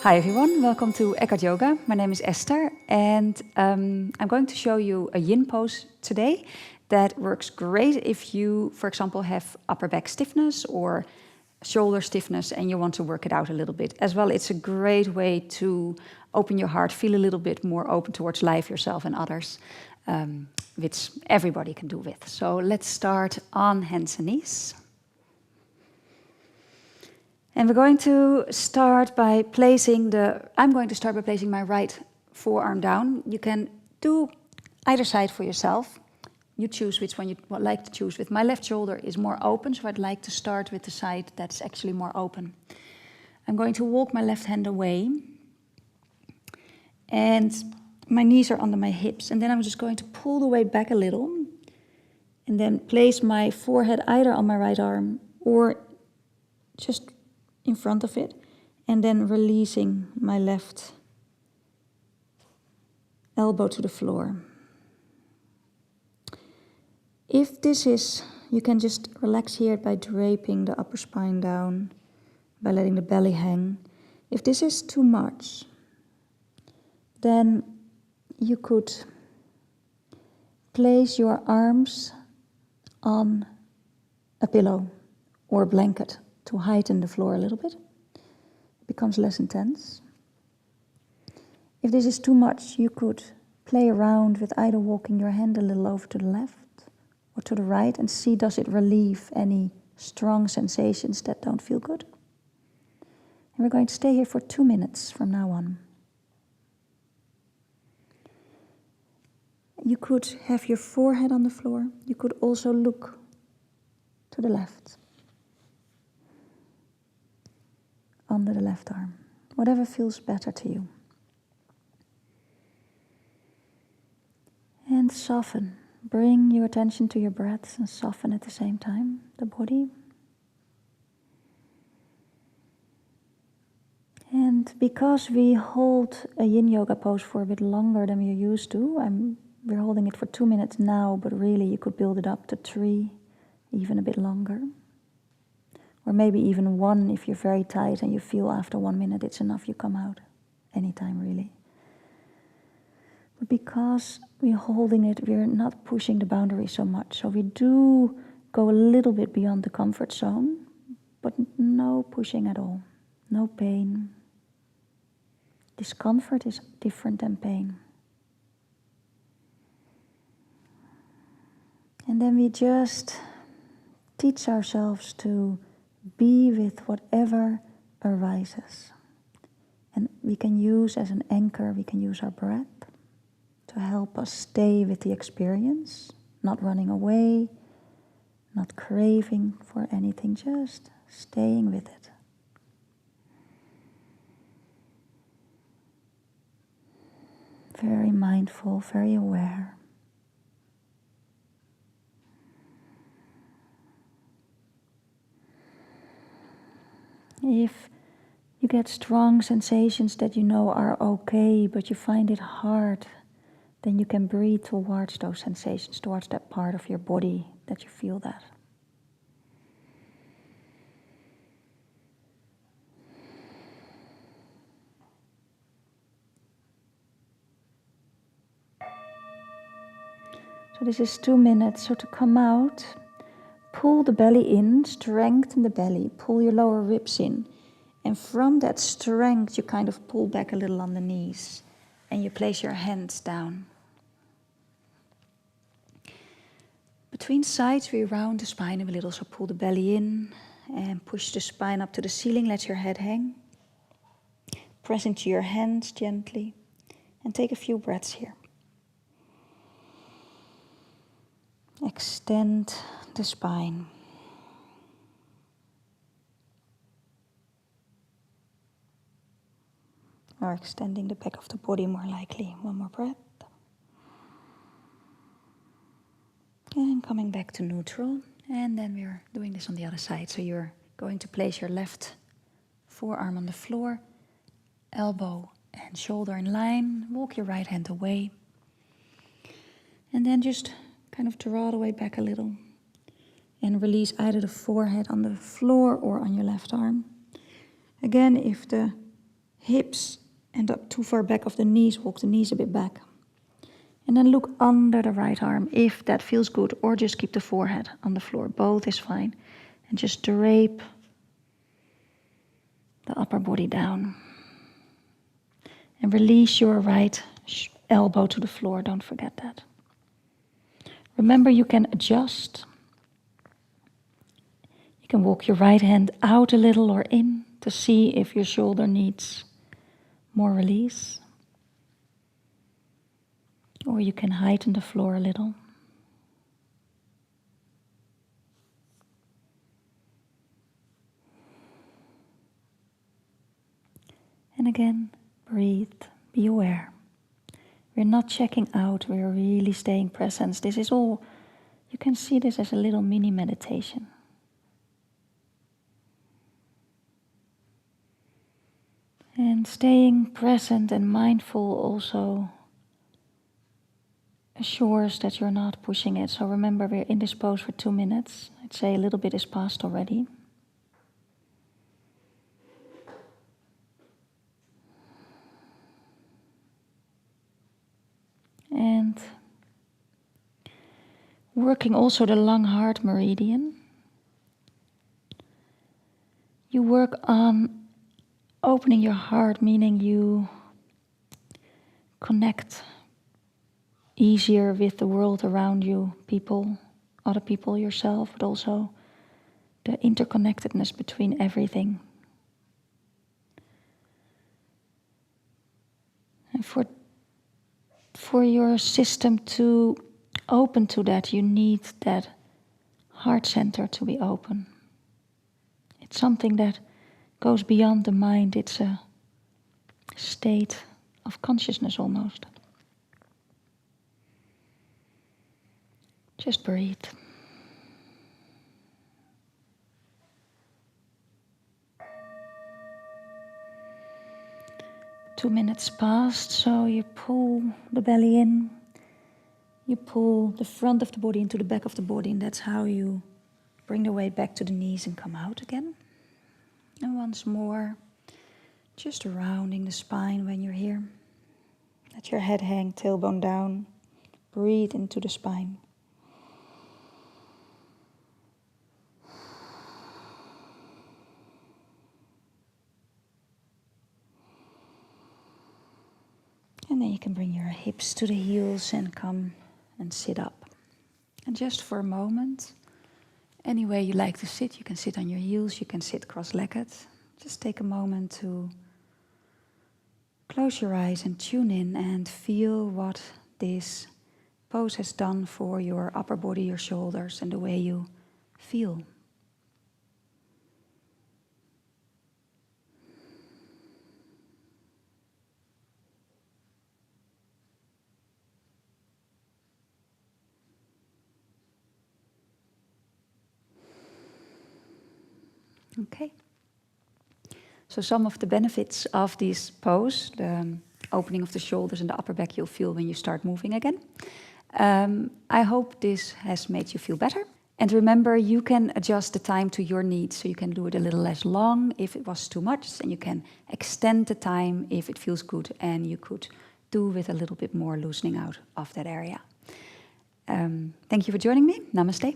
Hi everyone, welcome to Eckhart Yoga. My name is Esther and I'm going to show you a yin pose today that works great if you, for example, have upper back stiffness or shoulder stiffness and you want to work it out a little bit. As well, it's a great way to open your heart, feel a little bit more open towards life, yourself and others, which everybody can do with. So let's start on hands and knees. And we're going to start by I'm going to start by placing my right forearm down. You can do either side for yourself. You choose which one you would like to choose with. My left shoulder is more open, so I'd like to start with the side that's actually more open. I'm going to walk my left hand away. And my knees are under my hips. And then I'm just going to pull the weight back a little. And then place my forehead either on my right arm or just in front of it, and then releasing my left elbow to the floor. If this is, you can just relax here by draping the upper spine down, by letting the belly hang. If this is too much, then you could place your arms on a pillow or a blanket to heighten the floor a little bit. It becomes less intense. If this is too much, you could play around with either walking your hand a little over to the left or to the right and see, does it relieve any strong sensations that don't feel good? And we're going to stay here for 2 minutes from now on. You could have your forehead on the floor. You could also look to the left, under the left arm, whatever feels better to you. And soften. Bring your attention to your breath and soften at the same time the body. And because we hold a yin yoga pose for a bit longer than we're used to, we're holding it for 2 minutes now, but really you could build it up to 3, even a bit longer. Or maybe even 1 if you're very tight and you feel after 1 minute it's enough, you come out anytime really. But because we're holding it, we're not pushing the boundary so much. So we do go a little bit beyond the comfort zone, but no pushing at all, no pain. Discomfort is different than pain. And then we just teach ourselves to be with whatever arises. And we can use as an anchor, we can use our breath to help us stay with the experience, not running away, not craving for anything, just staying with it. Very mindful, very aware. If you get strong sensations that you know are okay, but you find it hard, then you can breathe towards those sensations, towards that part of your body that you feel that. So this is 2 minutes. So to come out, pull the belly in, strengthen the belly, pull your lower ribs in. And from that strength, you kind of pull back a little on the knees. And you place your hands down. Between sides, we round the spine a little. So pull the belly in and push the spine up to the ceiling. Let your head hang. Press into your hands gently. And take a few breaths here. Extend the spine. Or extending the back of the body more likely. One more breath. And coming back to neutral. And then we're doing this on the other side. So you're going to place your left forearm on the floor, elbow and shoulder in line. Walk your right hand away. And then just kind of draw the weight back a little. And release either the forehead on the floor or on your left arm. Again, if the hips end up too far back of the knees, walk the knees a bit back. And then look under the right arm if that feels good, or just keep the forehead on the floor. Both is fine. And just drape the upper body down. And release your right elbow to the floor, don't forget that. Remember, you can adjust. You can walk your right hand out a little or in to see if your shoulder needs more release. Or you can heighten the floor a little. And again, breathe, be aware. We're not checking out, we're really staying present. This is all, you can see this as a little mini meditation. And staying present and mindful also assures that you're not pushing it. So remember, we're in this pose for 2 minutes. I'd say a little bit is passed already. And working also the lung heart meridian. You work on opening your heart, meaning you connect easier with the world around you, people, other people, yourself, but also the interconnectedness between everything. And for your system to open to that, you need that heart center to be open. It's something that goes beyond the mind. It's a state of consciousness almost. Just breathe. Two minutes passed, so you pull the belly in. You pull the front of the body into the back of the body, and that's how you bring the weight back to the knees and come out again. And once more, just rounding the spine when you're here. Let your head hang, tailbone down. Breathe into the spine. And then you can bring your hips to the heels and come and sit up. And just for a moment, any way you like to sit, you can sit on your heels, you can sit cross-legged. Just take a moment to close your eyes and tune in and feel what this pose has done for your upper body, your shoulders, and the way you feel. Okay. So some of the benefits of this pose, the opening of the shoulders and the upper back, you'll feel when you start moving again. I hope this has made you feel better. And remember, you can adjust the time to your needs. So you can do it a little less long if it was too much, and you can extend the time if it feels good, and you could do with a little bit more loosening out of that area. Thank you for joining me. Namaste.